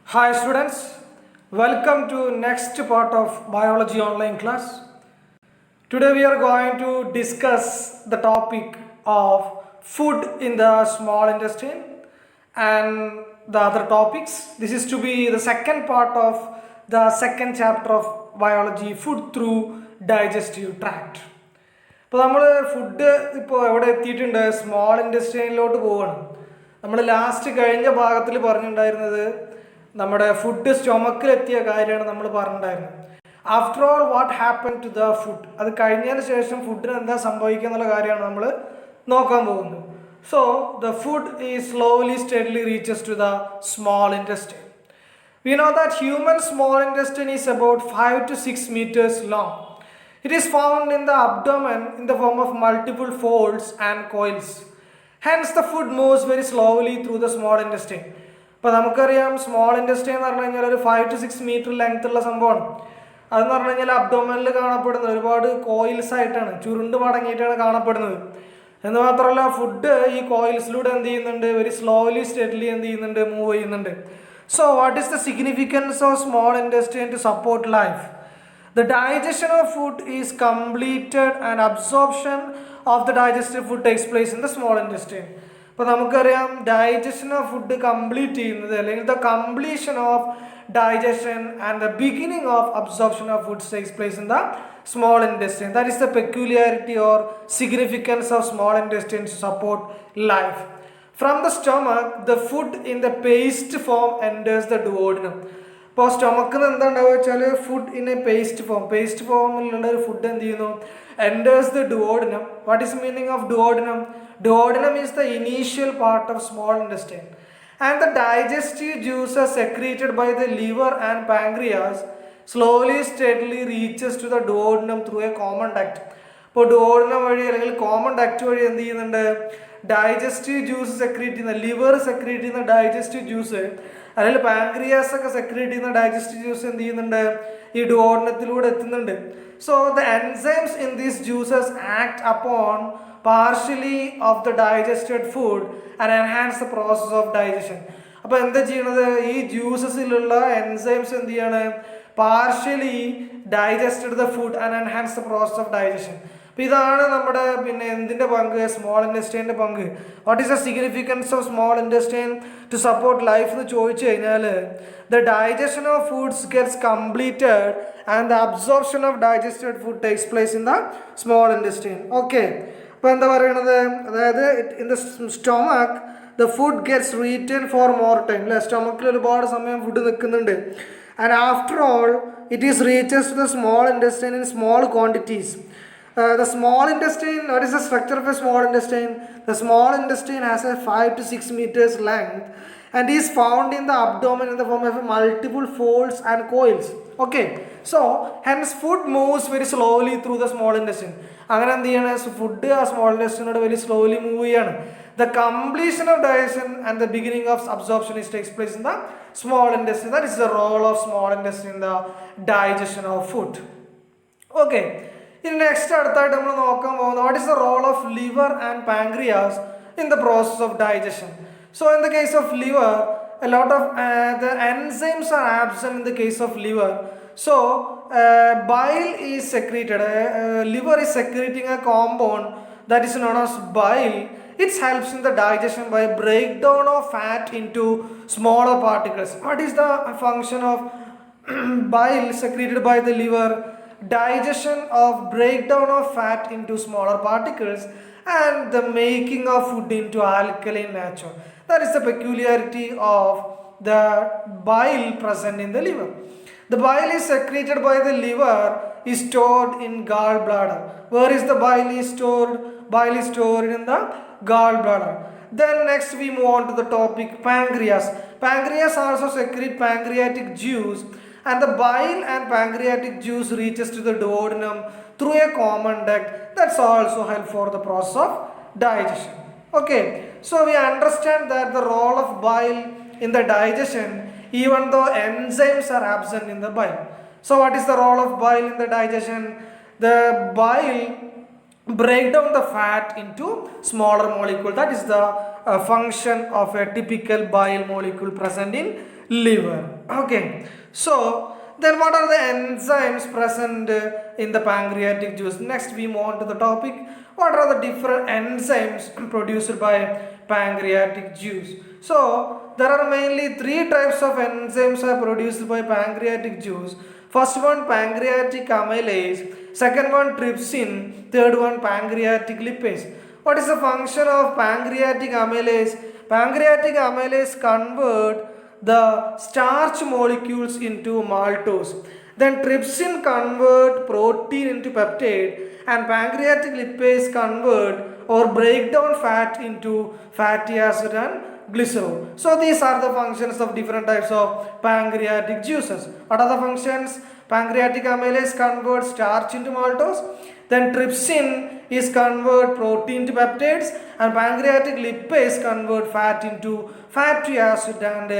Hi students, welcome to next part of biology online class. Today we are going to discuss the topic of food in the small intestine and the other topics. This is to be the second part of the second chapter of biology, food through digestive tract. ഇപ്പോൾ നമ്മൾ food ഇപ്പോൾ എവിടെ എത്തിയിട്ടുണ്ട്, small ഇൻറ്റസ്റ്റൈനിലോട്ട് പോവുകയാണ്. നമ്മൾ last കഴിഞ്ഞ ഭാഗത്തിൽ പറഞ്ഞിട്ടുണ്ടായിരുന്നത് നമ്മുടെ ഫുഡ് സ്റ്റൊമക്കിലെത്തിയ കാര്യമാണ് നമ്മൾ പറഞ്ഞിട്ടുണ്ടായിരുന്നത്. After all what happen to the food, അത് കഴിഞ്ഞതിന് ശേഷം ഫുഡിന് എന്താ സംഭവിക്കുക എന്നുള്ള കാര്യമാണ് നമ്മൾ നോക്കാൻ പോകുന്നത്. So the food is slowly steadily reaches to the small intestine. We know that human small intestine is about 5 to 6 meters long. It is found in the abdomen in the form of multiple folds and coils. Hence the food moves very slowly through the small intestine. ഇപ്പോൾ നമുക്കറിയാം small intestine എന്ന് പറഞ്ഞു കഴിഞ്ഞാൽ ഒരു 5 to 6 metre length ഉള്ള സംഭവമാണ്. അതെന്ന് പറഞ്ഞു കഴിഞ്ഞാൽ അബ്ഡോമനിൽ കാണപ്പെടുന്നത് ഒരുപാട് കോയിൽസ് ആയിട്ടാണ്, ചുരുണ്ട് മടങ്ങിയിട്ടാണ് കാണപ്പെടുന്നത്. എന്ന് മാത്രമല്ല ഫുഡ് ഈ കോയിൽസിലൂടെ എന്ത് ചെയ്യുന്നുണ്ട്, വെരി സ്ലോലി സ്റ്റെഡ്ലി എന്ത് ചെയ്യുന്നുണ്ട്, മൂവ് ചെയ്യുന്നുണ്ട്. So what is the significance of small intestine to support life? The digestion of food is completed and absorption of the digested food takes place in the small intestine. ഇപ്പോൾ നമുക്കറിയാം digestion of food complete ചെയ്യുന്നത് അല്ലെങ്കിൽ the completion of digestion and the beginning of absorption of food takes place in the small intestine. That is the peculiarity or significance of small intestine to support life. From the stomach, the food in the paste form enters the duodenum. ഇപ്പോൾ സ്റ്റൊമക്കിൽ നിന്ന് എന്താ ഉണ്ടാവുക വെച്ചാൽ food in A paste ഫോമിലുള്ള ഒരു food എന്ത് ചെയ്യുന്നു, enters the duodenum. What is the meaning of duodenum? Duodenum is the initial part of small intestine, and the digestive juices secreted by the liver and pancreas slowly steadily reaches to the duodenum through a common duct. ഇപ്പോൾ duodenum വഴി അല്ലെങ്കിൽ common duct വഴി എന്ത് ചെയ്യുന്നുണ്ട്, digestive juice secrete ചെയ്യുന്ന, liver secrete ചെയ്യുന്ന digestive juice അല്ലെങ്കിൽ pancreas ഒക്കെ സെക്രീറ്റ് ചെയ്യുന്ന ഡൈജസ്റ്റീവ് ജ്യൂസ് എന്ത് ചെയ്യുന്നുണ്ട്, ഈ ഡുവോഡിനത്തിലൂടെ എത്തുന്നുണ്ട്. So the enzymes in these juices act upon partially of the digested food and enhance the process of digestion. അപ്പോൾ എന്താ ചെയ്യണത്, ഈ ജ്യൂസസിലുള്ള എൻസൈംസ് എന്ത് ചെയ്യാണ്, partially digested the food and enhance the process of digestion. അപ്പോൾ ഇതാണ് നമ്മുടെ എന്തിൻ്റെ പങ്ക്, സ്മോൾ ഇൻറ്റസ്റ്റൈൻ്റെ പങ്ക്. What is the significance of small intestine to support life എന്ന് ചോദിച്ചു കഴിഞ്ഞാൽ the digestion of foods gets completed and the absorption of digested food takes place in the small intestine. Okay, അപ്പോൾ എന്താ പറയണത്, അതായത് in the stomach the food gets retain for more time. അല്ലേ, സ്റ്റൊമക്കിൽ ഒരുപാട് സമയം ഫുഡ് നിൽക്കുന്നുണ്ട്. And after all, it is reaches to the small intestine in small quantities. The small intestine, what is the structure of a small intestine? The small intestine has a 5 to 6 meters length and is found in the abdomen in the form of multiple folds and coils. Okay, so hence food moves very slowly through the small intestine. അങ്ങനെ എന്ത് ചെയ്യണം, food ആ small ഇൻറ്റസ്റ്റൈനോട് very slowly move ചെയ്യാണ്. The completion of digestion and the beginning of absorption takes place in the small intestine. That is the role of small intestine in the digestion of food. Okay, in next അടുത്തായിട്ട് നമ്മൾ നോക്കാൻ പോകുന്നത് what is the role of liver and pancreas in the process of digestion. So in the case of liver, a lot of the enzymes are absent in the case of liver. So bile is secreted. Liver is secreting a compound that is known as bile. It helps in the digestion by breakdown of fat into smaller particles. What is the function of bile secreted by the liver? Digestion of breakdown of fat into smaller particles and the making of food into alkaline nature. That is the peculiarity of the bile present in the liver. The bile is secreted by the liver is stored in gallbladder. Where is the bile is stored? Bile is stored in the gallbladder. Then next we move on to the topic pancreas. Pancreas also secrete pancreatic juice, and the bile and pancreatic juice reaches to the duodenum through a common duct. That's also help for the process of digestion. Okay, so we understand that the role of bile in the digestion, even though enzymes are absent in the bile. So what is the role of bile in the digestion? The bile break down the fat into smaller molecule. That is the function of a typical bile molecule present in liver. Okay, so then what are the enzymes present in the pancreatic juice? Next we move on to the topic, what are the different enzymes produced by pancreatic juice? So there are mainly three types of enzymes are produced by pancreatic juice. First one pancreatic amylase, second one trypsin, third one pancreatic lipase. What is the function of pancreatic amylase? Pancreatic amylase convert the starch molecules into maltose. Then trypsin convert protein into peptide, and pancreatic lipase convert or break down fat into fatty acid and glycerol. So these are the functions of different types of pancreatic juices. What are the functions? Pancreatic amylase converts starch into maltose. Then trypsin is convert protein to peptides, and pancreatic lipase convert fat into fatty acid and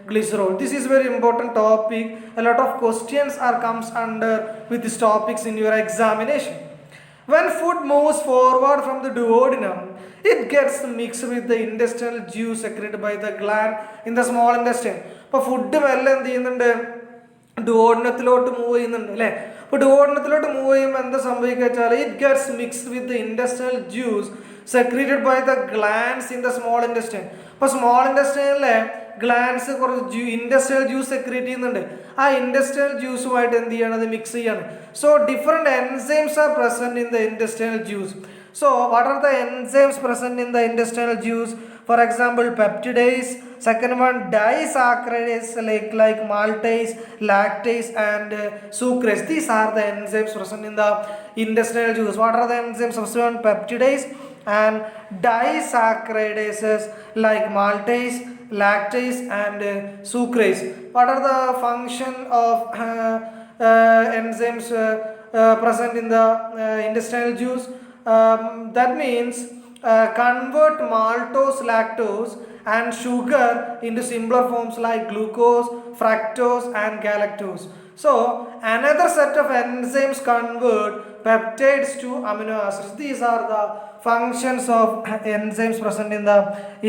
glycerol. This is very important topic. A lot of questions are comes under with these topics in your examination. When food moves forward from the duodenum, it gets mixed with the intestinal juice secreted by the gland in the small intestine. അപ്പോൾ food മെല്ലെ എന്ത് ചെയ്യുന്നുണ്ട്, ഡുവോഡനത്തിലോട്ട് move ചെയ്യുന്നുണ്ട് അല്ലേ. അപ്പോൾ ഡുവോഡനത്തിലോട്ട് move ചെയ്യുമ്പോൾ എന്താ സംഭവിക്കുക വെച്ചാൽ it gets mixed with intestinal juice secreted by the glands in the small intestine. അപ്പോൾ സ്മോൾ ഇൻഡസ്റ്റൈനിലെ ഗ്ലാൻസ് കുറച്ച് ഇൻഡസ്ട്രിയൽ ജ്യൂസ് സെക്രീറ്റ് ചെയ്യുന്നുണ്ട്. ആ ഇൻഡസ്ട്രിയൽ ജ്യൂസുമായിട്ട് എന്ത് ചെയ്യണം, അത് മിക്സ് ചെയ്യാണ്. So different enzymes are present in the intestinal juice. So what are the enzymes present in the intestinal juice? For example, peptidase. Second one, disaccharides like maltase, lactase and sucrase. These are the enzymes present in the intestinal juice. What are the enzymes? First one, peptidase and disaccharidases like maltase, lactase and sucrase. What are the function of enzymes present in the intestinal juice? That means convert maltose, lactose and sugar into simpler forms like glucose, fructose and galactose. So another set of enzymes convert peptides to amino acids. These are the functions of enzymes present in the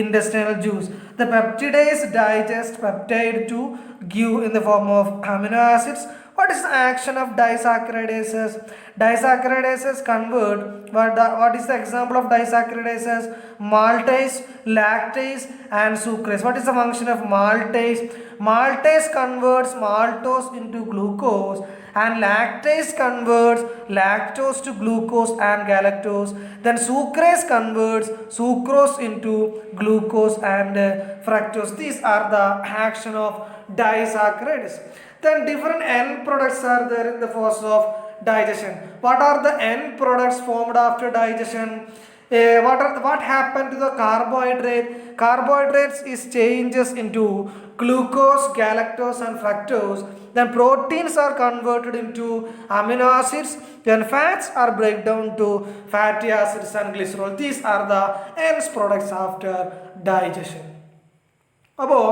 intestinal juice. The peptidase digest peptide to give in the form of amino acids. What is the action of disaccharidases? Disaccharidases convert, what is the example of disaccharidases? Maltase, lactase and sucrase. What is the function of maltase? Maltase converts maltose into glucose, and lactase converts lactose to glucose and galactose. Then sucrase converts sucrose into glucose and fructose. These are the action of disaccharides. Then different end products are there in the process of digestion. What are the end products formed after digestion? What happened to the carbohydrate? Carbohydrates is changes into glucose, galactose and fructose. Then proteins are converted into amino acids. Then fats are break down to fatty acids and glycerol. These are the end products after digestion. അപ്പോൾ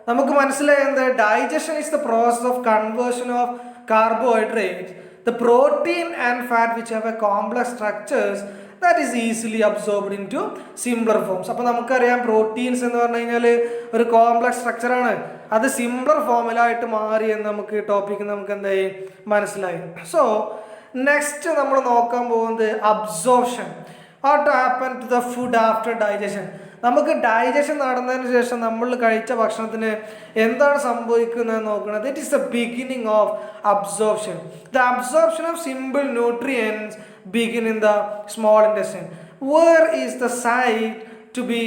നമുക്ക് മനസ്സിലായത് digestion is the process of conversion of carbohydrates, the protein and fat which have a complex structures that is easily absorbed into simpler forms. അപ്പോൾ നമുക്കറിയാം proteins എന്ന് പറഞ്ഞു കഴിഞ്ഞാൽ ഒരു complex സ്ട്രക്ചറാണ്, അത് സിംപ്ലർ ഫോമിലായിട്ട് മാറി എന്ന് നമുക്ക് ടോപ്പിക്ക് നമുക്ക് എന്തായി മനസ്സിലായി. സോ നെക്സ്റ്റ് നമ്മൾ നോക്കാൻ പോകുന്നത് absorption. What happen to the food after digestion. നമുക്ക് ഡൈജഷൻ നടന്നതിന് ശേഷം നമ്മൾ കഴിച്ച ഭക്ഷണത്തിന് എന്താണ് സംഭവിക്കുന്നത് നോക്കുന്നത്. It is the beginning of absorption. The absorption of simple nutrients begin in the small intestine. Where is the site to be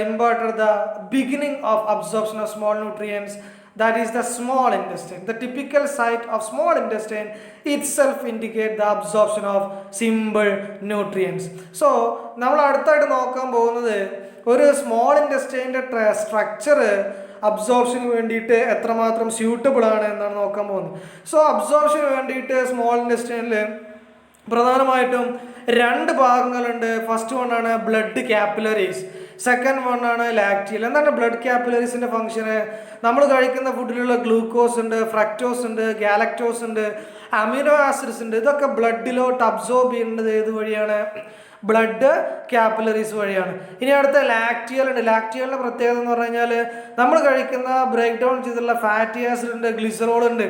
imparted the beginning of absorption of small nutrients? That is the small intestine. The typical site of small intestine itself indicate the absorption of simple nutrients. So നമ്മൾ അടുത്തായിട്ട് നോക്കാൻ പോകുന്നത് ഒരു small ഇൻറ്റസ്റ്റൈൻ്റെ structure അബ്സോർപ്ഷന് വേണ്ടിയിട്ട് എത്രമാത്രം suitable ആണ് എന്നാണ് നോക്കാൻ പോകുന്നത്. സോ അബ്സോർപ്ഷന് വേണ്ടിയിട്ട് സ്മോൾ ഇൻറ്റസ്റ്റൈനിൽ പ്രധാനമായിട്ടും രണ്ട് ഭാഗങ്ങളുണ്ട്. ഫസ്റ്റ് വണ്ണാണ് ബ്ലഡ് ക്യാപ്പിലറീസ്, സെക്കൻഡ് വണ്ണാണ് ലാക്റ്റിയൽ. എന്താണ് ബ്ലഡ് ക്യാപ്പിലറീസിൻ്റെ ഫംഗ്ഷന്? നമ്മൾ കഴിക്കുന്ന ഫുഡിലുള്ള ഗ്ലൂക്കോസ് ഉണ്ട്, ഫ്രക്ടോസ് ഉണ്ട്, ഗാലക്ടോസ് ഉണ്ട്, അമിനോ ആസിഡ്സ് ഉണ്ട്. ഇതൊക്കെ ബ്ലഡിലോട്ട് അബ്സോർബ് ചെയ്യേണ്ടത് ഏത് വഴിയാണ്? ബ്ലഡ് ക്യാപ്പിലറീസ് വഴിയാണ്. ഇനി അടുത്ത ലാക്റ്റിയൽ ഉണ്ട്. ലാക്റ്റിയലിൻ്റെ പ്രത്യേകത എന്ന് പറഞ്ഞു കഴിഞ്ഞാൽ നമ്മൾ കഴിക്കുന്ന ബ്രേക്ക് ഡൗൺ ചെയ്തിട്ടുള്ള ഫാറ്റി ആസിഡ് ഉണ്ട്, ഗ്ലിസറോൾ ഉണ്ട്,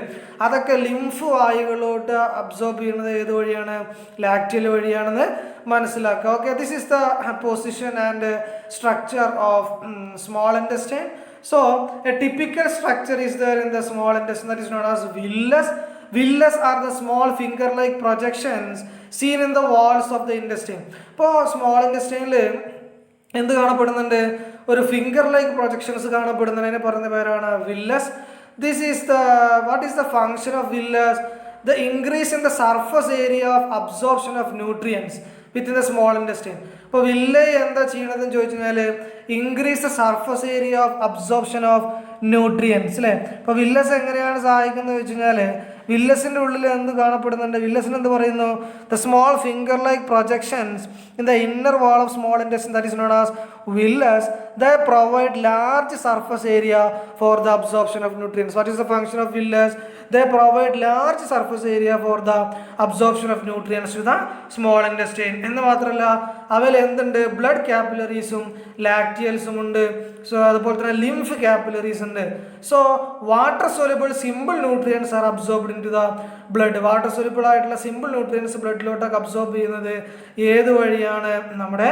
അതൊക്കെ ലിംഫ് വായുകളിലോട്ട് അബ്സോർബ് ചെയ്യുന്നത് ഏത് വഴിയാണ്? ലാക്റ്റിയൽ വഴിയാണെന്ന് മനസ്സിലാക്കുക. Okay, this is the position and structure of small intestine. So a typical structure is there in the small intestine that is known as villus. Villus are the small finger-like projections seen in the walls of the intestine. ഇപ്പോൾ small ഇൻറ്റസ്റ്റൈനിൽ എന്ത് കാണപ്പെടുന്നുണ്ട്? ഒരു finger like projections കാണപ്പെടുന്നതിനെ പറയുന്ന പേരാണ് villus. This is the what is the function of villus? The increase in the surface area of absorption of nutrients within the small intestine. ഇപ്പോൾ villa എന്താ ചെയ്യണതെന്ന് ചോദിച്ചു കഴിഞ്ഞാൽ increase the surface area of absorption of nutrients അല്ലേ. ഇപ്പോൾ villus എങ്ങനെയാണ് സഹായിക്കുന്നത് വെച്ച് കഴിഞ്ഞാൽ വില്ലസിൻ്റെ ഉള്ളിൽ എന്ത് കാണപ്പെടുന്നുണ്ട്? വില്ലസിന് എന്ത് പറയുന്നു? The small finger like projections in the inner wall of small intestine that is known as villus. They provide large surface area for the absorption of nutrients. What is the function of villas? They provide large surface area for the absorption of nutrients to the small intestine. എന്ന് മാത്രമല്ല അവയിൽ എന്തുണ്ട്? Blood ക്യാപ്പിലറീസും ലാക്റ്റിയൽസും ഉണ്ട്. So അതുപോലെ തന്നെ lymph capillaries ഉണ്ട്. So water soluble simple nutrients are absorbed into the blood. Water soluble ആയിട്ടുള്ള simple nutrients ബ്ലഡിലോട്ടൊക്കെ അബ്സോർബ് ചെയ്യുന്നത് ഏത് വഴിയാണ്? നമ്മുടെ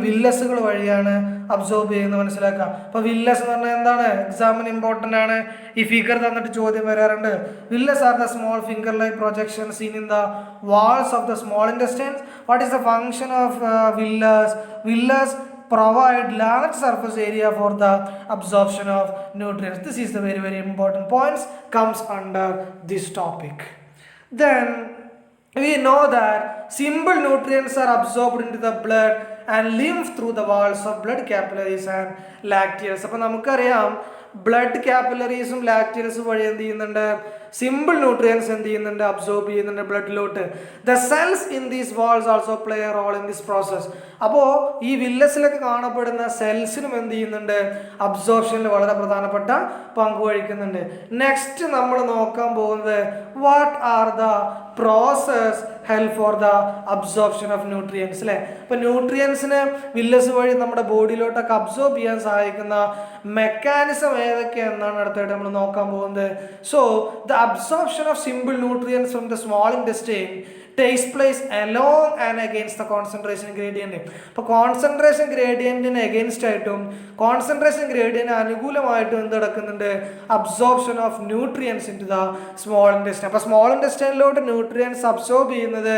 വില്ലസുകൾ വഴിയാണ് അബ്സോർബ് ചെയ്യുന്നത് മനസ്സിലാക്കുക. അപ്പോൾ വില്ലസ് എന്ന് പറഞ്ഞാൽ എന്താണ്? എക്സാമിന് ഇമ്പോർട്ടൻ്റ് ആണ്. ഈ ഫിഗർ തന്നിട്ട് ചോദ്യം വരാറുണ്ട്. Villus are the small finger like projection seen in the walls of the small intestines. What is the function of villus? Villus provide large surface area for the absorption of nutrients. This is the very important points comes under this topic. Then we know that simple nutrients are absorbed into the blood and lymph through the walls of blood capillaries and lacteals. അപ്പോൾ നമുക്കറിയാം blood ക്യാപ്പിലറീസും ലാക്റ്റിയൽസും വഴി എന്ത് ചെയ്യുന്നുണ്ട്? Simple nutrients എന്ത് ചെയ്യുന്നുണ്ട്? Absorb ചെയ്യുന്നുണ്ട് ബ്ലഡിലോട്ട്. The cells in these walls also play a role in this process. അപ്പോൾ ഈ വില്ലസിലൊക്കെ കാണപ്പെടുന്ന സെൽസിനും എന്ത് ചെയ്യുന്നുണ്ട്? അബ്സോർപ്ഷനിൽ വളരെ പ്രധാനപ്പെട്ട പങ്ക് വഹിക്കുന്നുണ്ട്. നെക്സ്റ്റ് നമ്മൾ നോക്കാൻ പോകുന്നത് what are the process help four the absorption of nutrients അല്ലേ. അപ്പോൾ ന്യൂട്രിയൻസിനെ വില്ലസ് വഴി നമ്മുടെ ബോഡിയിലോട്ടൊക്കെ അബ്സോർബ് ചെയ്യാൻ സഹായിക്കുന്ന മെക്കാനിസം ഏതൊക്കെയെന്നാണ് അടുത്തായിട്ട് നമ്മൾ നോക്കാൻ പോകുന്നത്. So the absorption of simple nutrients from the small intestine takes place along and against the concentration gradient. അപ്പോൾ കോൺസെൻട്രേഷൻ ഗ്രേഡിയൻറ്റിന് അഗെയിൻസ്റ്റ് ആയിട്ടും കോൺസെൻട്രേഷൻ ഗ്രേഡിയൻറ്റിന് അനുകൂലമായിട്ടും എന്ത് നടക്കുന്നുണ്ട്? Absorption of nutrients into the small intestine. അപ്പോൾ സ്മോൾ ഇൻറ്റസ്റ്റൈനിലോട്ട് ന്യൂട്രിയൻസ് അബ്സോർബ് ചെയ്യുന്നത്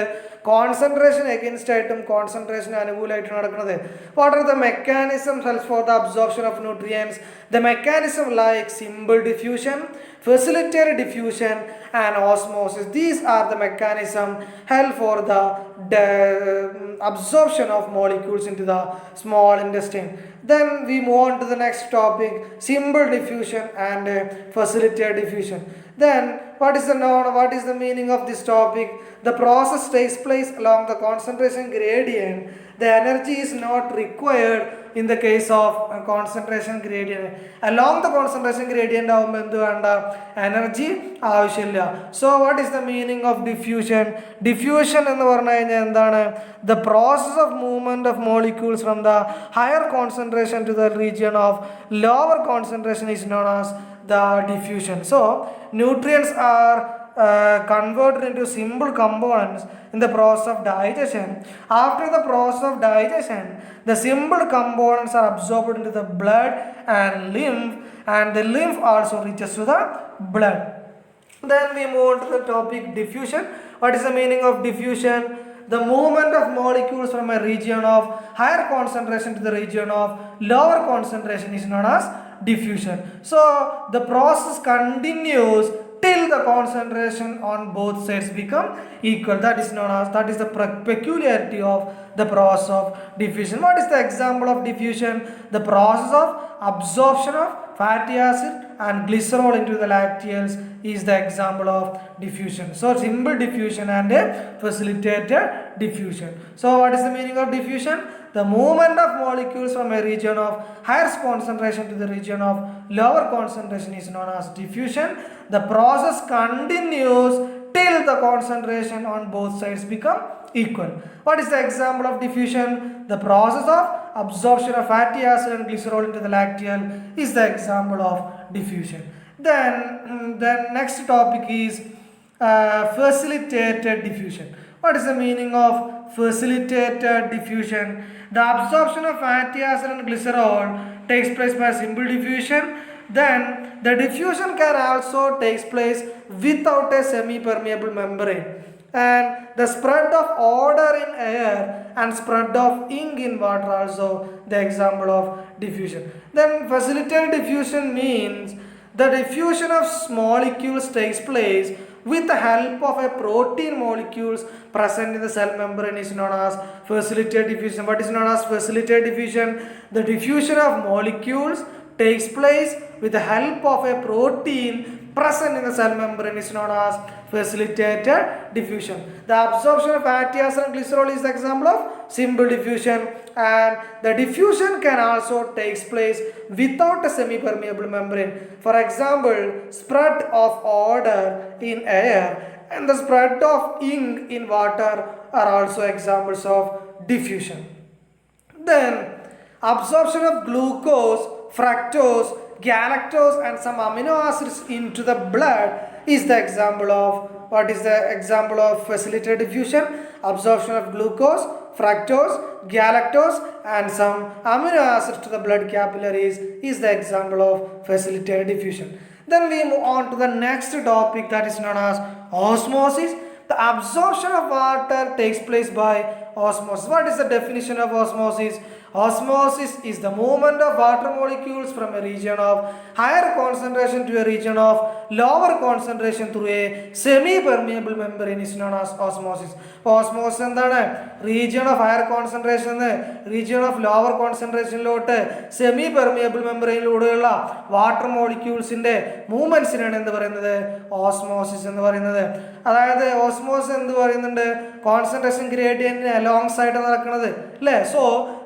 കോൺസെൻട്രേഷൻ അഗെയിൻസ്റ്റ് ആയിട്ടും കോൺസെൻട്രേഷൻ അനുകൂലമായിട്ടും നടക്കുന്നത്. What are the mechanism helps for the absorption of nutrients? The mechanism like simple diffusion, facilitated diffusion and osmosis. These are the mechanism help for the absorption of molecules into the small intestine. Then we move on to the next topic, simple diffusion and facilitated diffusion. Then what is the meaning of this topic? The process takes place along the concentration gradient. The energy is not required in the case of concentration gradient. Along the concentration gradient ആവുമ്പോൾ എന്ത് വേണ്ട? Energy ആവശ്യമില്ല. So what is the meaning of diffusion? Diffusion എന്ന് പറഞ്ഞു കഴിഞ്ഞാൽ എന്താണ്? The process of movement of molecules from the higher concentration to the region of lower concentration is known as the diffusion. So nutrients are converted into simple components in the process of digestion. After the process of digestion, the simple components are absorbed into the blood and lymph, and the lymph also reaches to the blood. Then we move on to the topic diffusion. What is the meaning of diffusion? The movement of molecules from a region of higher concentration to the region of lower concentration is known as diffusion. So the process continues till the concentration on both sides become equal. That is the peculiarity of the process of diffusion. What is the example of diffusion? The process of absorption of fatty acid and glycerol into the lacteals is the example of diffusion. So simple diffusion and a facilitated diffusion. So what is the meaning of diffusion? The movement of molecules from a region of higher concentration to the region of lower concentration is known as diffusion. The process continues till till the concentration on both sides become equal. What is the example of diffusion? The process of absorption of fatty acid and glycerol into the lacteal is the example of diffusion. Then next topic is facilitated diffusion. What is the meaning of facilitated diffusion? The absorption of fatty acid and glycerol takes place by simple diffusion. Then the diffusion can also take place without a semi-permeable membrane. And the spread of odor in air and spread of ink in water also the example of diffusion. Then facilitated diffusion means the diffusion of molecules takes place with the help of a protein molecules present in the cell membrane is known as facilitated diffusion. What is known as facilitated diffusion? The diffusion of molecules takes place with the help of a protein present in the cell membrane is known as facilitated diffusion. The absorption of fatty acid and glycerol is the example of simple diffusion, and the diffusion can also take place without a semi-permeable membrane. For example, spread of odor in air and the spread of ink in water are also examples of diffusion. Then absorption of glucose, fructose, galactose and some amino acids into the blood is the example of facilitated diffusion. Absorption of glucose, fructose, galactose and some amino acids to the blood capillaries is the example of facilitated diffusion. Then we move on to the next topic, that is known as osmosis. The absorption of water takes place by osmosis. What is the definition of osmosis? Osmosis is the movement of water molecules from a region of higher concentration to a region of lower concentration through a semi-permeable membrane is known as osmosis. Osmosis is region of higher concentration, region of lower concentration, semi-permeable membrane water molecules in the movements in osmosis. Osmosis is concentration gradient alongside. So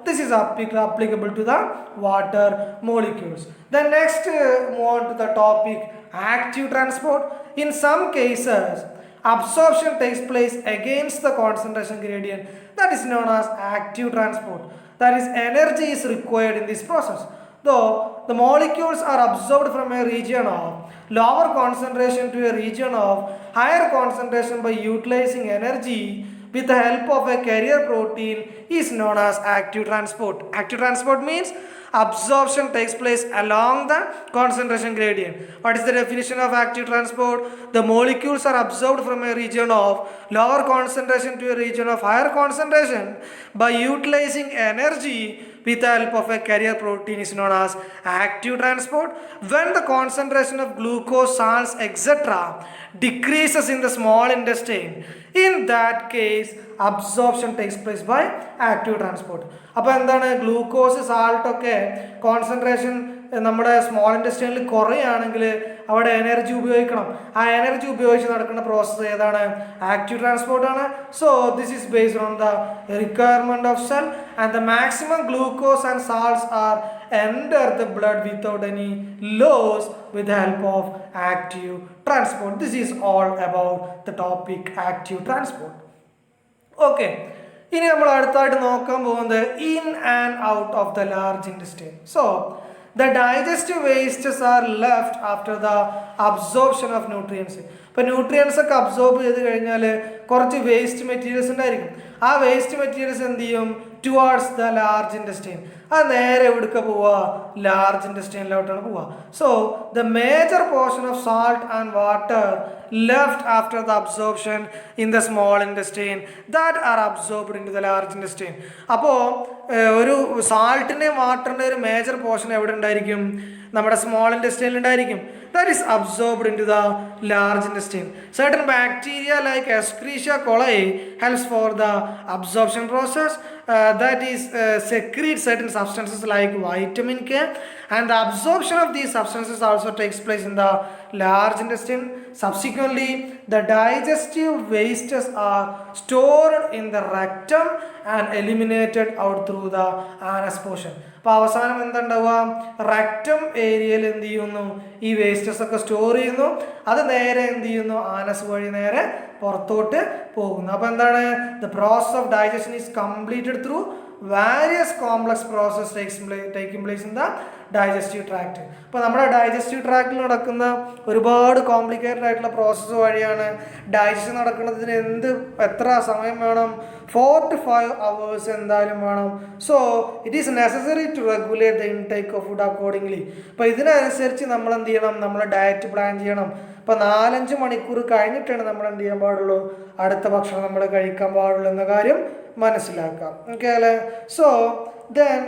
this is applicable to the water molecules. Then next move on to the topic active transport. In some cases absorption takes place against the concentration gradient, that is known as active transport. That is, energy is required in this process. Though the molecules are absorbed from a region of lower concentration to a region of higher concentration by utilizing energy with the help of a carrier protein is known as active transport. Active transport means absorption takes place along the concentration gradient. What is the definition of active transport? The molecules are absorbed from a region of lower concentration to a region of higher concentration by utilizing energy with the help of a carrier protein is known as active transport. When the concentration of glucose, salts, etc. decreases in the small intestine, in that case absorption takes place by active transport. അപ്പോൾ എന്താണ്, glucose salt ഒക്കെ concentration നമ്മുടെ small ഇൻറ്റസ്റ്റൈനിൽ കുറയുകയാണെങ്കിൽ അവിടെ energy ഉപയോഗിക്കണം. ആ energy ഉപയോഗിച്ച് നടക്കുന്ന പ്രോസസ്സ് ഏതാണ്? ആക്റ്റീവ് ട്രാൻസ്പോർട്ട് ആണ്. So this is based on the requirement of cell and the maximum glucose and salts are enter the blood without any loss with the help of active transport. This is all about the topic active transport. Okay, ഇനി നമ്മൾ അടുത്തായിട്ട് നോക്കാൻ പോകുന്നത് in and out of the large intestine. So the digestive wastes are left after the absorption of nutrients. ഇപ്പോൾ nutrients ഒക്കെ absorb ചെയ്ത് കഴിഞ്ഞാൽ കുറച്ച് വേസ്റ്റ് മെറ്റീരിയൽസ് ഉണ്ടായിരിക്കും. ആ വേസ്റ്റ് മെറ്റീരിയൽസ് എന്ത് ചെയ്യും? Towards the large intestine. അത് നേരെ എവിടേക്ക് പോവുക? ലാർജ് ഇൻറ്റസ്റ്റൈനിലോട്ടാണ് പോവുക. So the major portion of salt and water left after the absorption in the small intestine that are absorbed into the large intestine. അപ്പോൾ ഒരു സാൾട്ടിൻ്റെയും വാട്ടറിൻ്റെ ഒരു മേജർ പോർഷൻ എവിടെ ഉണ്ടായിരിക്കും? നമ്മുടെ സ്മോൾ ഇൻറ്റസ്റ്റൈനിൽ ഉണ്ടായിരിക്കും. That is absorbed into the large intestine. Certain bacteria like Escherichia coli helps for the absorption process. That is secrete certain substances like vitamin K, and the absorption of these substances also takes place in the large intestine. Subsequently, the digestive wastes are stored in the rectum and eliminated out through the anus portion. അപ്പോൾ അവസാനം എന്തുണ്ടാവുക, rectum ഏരിയയിൽ എന്ത് ചെയ്യുന്നു, ഈ wastes ഒക്കെ store ചെയ്യുന്നു. അത് നേരെ എന്ത് ചെയ്യുന്നു, ആനസ് വഴി നേരെ പുറത്തോട്ട് പോകുന്നു. അപ്പോൾ എന്താണ്, the process of digestion is completed through various complex process taking place in the digestive tract. അപ്പോൾ നമ്മുടെ ഡൈജസ്റ്റീവ് ട്രാക്റ്റിൽ നടക്കുന്ന ഒരുപാട് കോംപ്ലിക്കേറ്റഡ് ആയിട്ടുള്ള പ്രോസസ്സ് വഴിയാണ് ഡൈജഷൻ നടക്കുന്നതിന് എത്ര സമയം വേണം, 4 to 5 hours എന്തായാലും വേണം. So it is necessary to regulate the intake of food accordingly. അപ്പോൾ ഇതിനനുസരിച്ച് നമ്മൾ എന്ത് ചെയ്യണം, നമ്മൾ ഡയറ്റ് പ്ലാൻ ചെയ്യണം. അപ്പോൾ 4-5 മണിക്കൂർ കഴിഞ്ഞിട്ടാണ് നമ്മൾ എന്ത് ചെയ്യാൻ പാടുള്ളൂ, അടുത്ത ഭക്ഷണം നമ്മൾ കഴിക്കാൻ പാടുള്ളൂ എന്ന കാര്യം മനസ്സിലാക്കാം. ഓക്കെ അല്ലേ? So then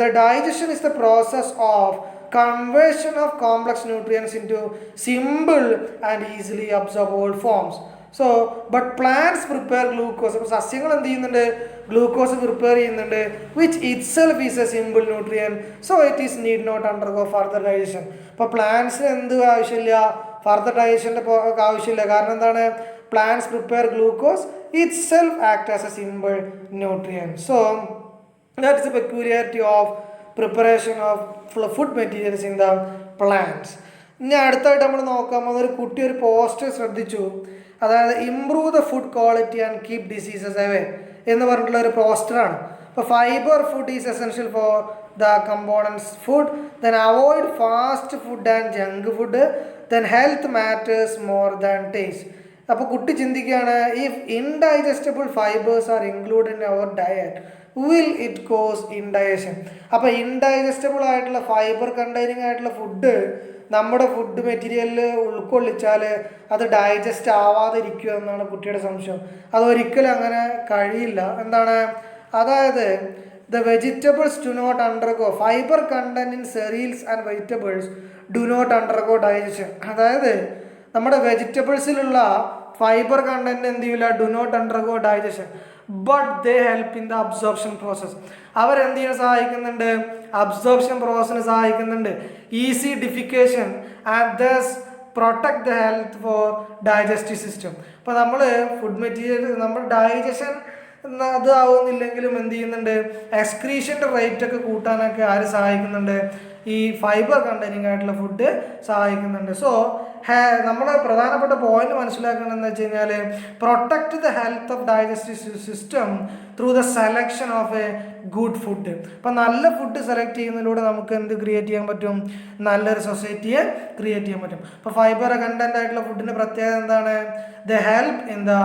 the digestion is the process of conversion of complex nutrients into simple and easily absorbable forms. So but plants prepare glucose. അപ്പോൾ സസ്യങ്ങൾ എന്ത് ചെയ്യുന്നുണ്ട്, ഗ്ലൂക്കോസ് പ്രിപ്പയർ ചെയ്യുന്നുണ്ട്, which itself is a simple nutrient, so it is need not undergo further digestion. അപ്പോൾ പ്ലാന്റ്സിന് എന്ത് ആവശ്യമില്ല, further ഡൈജഷൻ്റെ ആവശ്യമില്ല. കാരണം എന്താണ്, plants prepare glucose itself act as a simple nutrient. So that is a peculiarity of preparation of food materials in the plants. ഇനി അടുത്തായിട്ട് നമ്മൾ നോക്കാം, അതൊരു കുട്ടി ഒരു പോസ്റ്റർ ശ്രദ്ധിച്ചു, അതായത് improve the food quality and keep diseases away എന്ന് പറഞ്ഞിട്ടുള്ള ഒരു പോസ്റ്ററാണ്. അപ്പോൾ fibre food is essential for the components food, then avoid fast food and junk food, then health matters more than taste. അപ്പോൾ കുട്ടി ചിന്തിക്കുകയാണ്, if indigestible fibres are include in our diet will it cause indigestion. അപ്പോൾ indigestible ആയിട്ടുള്ള fibre containing ആയിട്ടുള്ള food നമ്മുടെ food മെറ്റീരിയലിൽ ഉൾക്കൊള്ളിച്ചാൽ അത് ഡൈജസ്റ്റ് ആവാതിരിക്കുക എന്നാണ് കുട്ടിയുടെ സംശയം. അതൊരിക്കലും അങ്ങനെ കഴിയില്ല. എന്താണ്, അതായത് the vegetables do not undergo fibre content in cereals and vegetables do not undergo digestion. അതായത് നമ്മുടെ വെജിറ്റബിൾസിലുള്ള ഫൈബർ കണ്ടന്റ് എന്ത് ചെയ്യില്ല, do not undergo digestion, but they help in the absorption process. അവരെന്ത് ചെയ്യാൻ സഹായിക്കുന്നുണ്ട്, അബ്സോർപ്ഷൻ പ്രോസസ്സിന് സഹായിക്കുന്നുണ്ട്, easy defecation and thus protect the health for digestive system. അപ്പോൾ നമ്മൾ ഫുഡ് മെറ്റീരിയൽ നമ്മൾ ഡൈജഷൻ അത് ആവുന്നില്ലെങ്കിലും എന്ത് ചെയ്യുന്നുണ്ട്, എക്സ്ക്രീഷൻ്റെ റേറ്റ് ഒക്കെ കൂട്ടാനൊക്കെ ആര് സഹായിക്കുന്നുണ്ട്, ഈ ഫൈബർ കണ്ടെയ്നിങ് ആയിട്ടുള്ള ഫുഡ് സഹായിക്കുന്നുണ്ട്. സോ നമ്മുടെ പ്രധാനപ്പെട്ട പോയിന്റ് മനസ്സിലാക്കണമെന്ന് വെച്ച് കഴിഞ്ഞാൽ, protect the health of digestive system through the selection of A good food. അപ്പം നല്ല ഫുഡ് സെലക്ട് ചെയ്യുന്നതിലൂടെ നമുക്ക് എന്ത് ക്രിയേറ്റ് ചെയ്യാൻ പറ്റും, നല്ലൊരു സൊസൈറ്റിയെ ക്രിയേറ്റ് ചെയ്യാൻ പറ്റും. അപ്പോൾ ഫൈബർ കണ്ടന്റ് ആയിട്ടുള്ള ഫുഡിൻ്റെ പ്രത്യേകത എന്താണ്, the help in the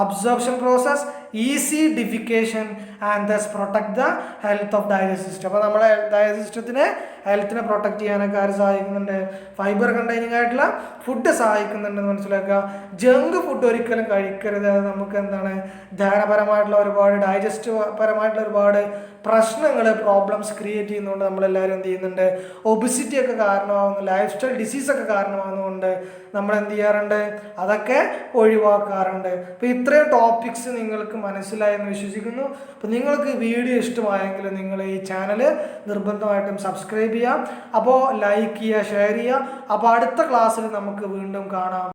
absorption process, easy defecation and thus protect the health of digestive system. അപ്പോൾ നമ്മളെ ഡൈജസ്റ്റീവ് സിസ്റ്റത്തിനെ ഹെൽത്തിനെ പ്രൊട്ടക്ട് ചെയ്യാനൊക്കെ ആര് സഹായിക്കുന്നുണ്ട്, ഫൈബർ കണ്ടെയ്നിങ് ആയിട്ടുള്ള ഫുഡ് സഹായിക്കുന്നുണ്ടെന്ന് മനസ്സിലാക്കുക. ജങ്ക് ഫുഡ് ഒരിക്കലും കഴിക്കരുത്. അത് നമുക്ക് എന്താണ്, ദഹനപരമായിട്ടുള്ള ഒരുപാട് ഡൈജസ്റ്റീവ് പരമായിട്ടുള്ള ഒരുപാട് പ്രശ്നങ്ങൾ പ്രോബ്ലംസ് ക്രിയേറ്റ് ചെയ്യുന്നതുകൊണ്ട് നമ്മളെല്ലാവരും എന്ത് ചെയ്യുന്നുണ്ട്, ഒബിസിറ്റി ഒക്കെ കാരണമാകുന്നു, ലൈഫ് സ്റ്റൈൽ ഡിസീസൊക്കെ കാരണമാകുന്നതുകൊണ്ട് നമ്മൾ എന്ത് ചെയ്യാറുണ്ട്, അതൊക്കെ ഒഴിവാക്കാറുണ്ട്. അപ്പോൾ ഇത്രയും ടോപ്പിക്സ് നിങ്ങൾക്ക് മനസ്സിലായെന്ന് വിശ്വസിക്കുന്നു. അപ്പോൾ നിങ്ങൾക്ക് വീഡിയോ ഇഷ്ടമായെങ്കിൽ നിങ്ങൾ ഈ ചാനൽ നിർബന്ധമായിട്ടും സബ്സ്ക്രൈബ് ചെയ്യുക, അപ്പോൾ ലൈക്ക് ചെയ്യുക, ഷെയർ ചെയ്യുക. അപ്പോൾ അടുത്ത ക്ലാസ്സിൽ നമുക്ക് വീണ്ടും കാണാം.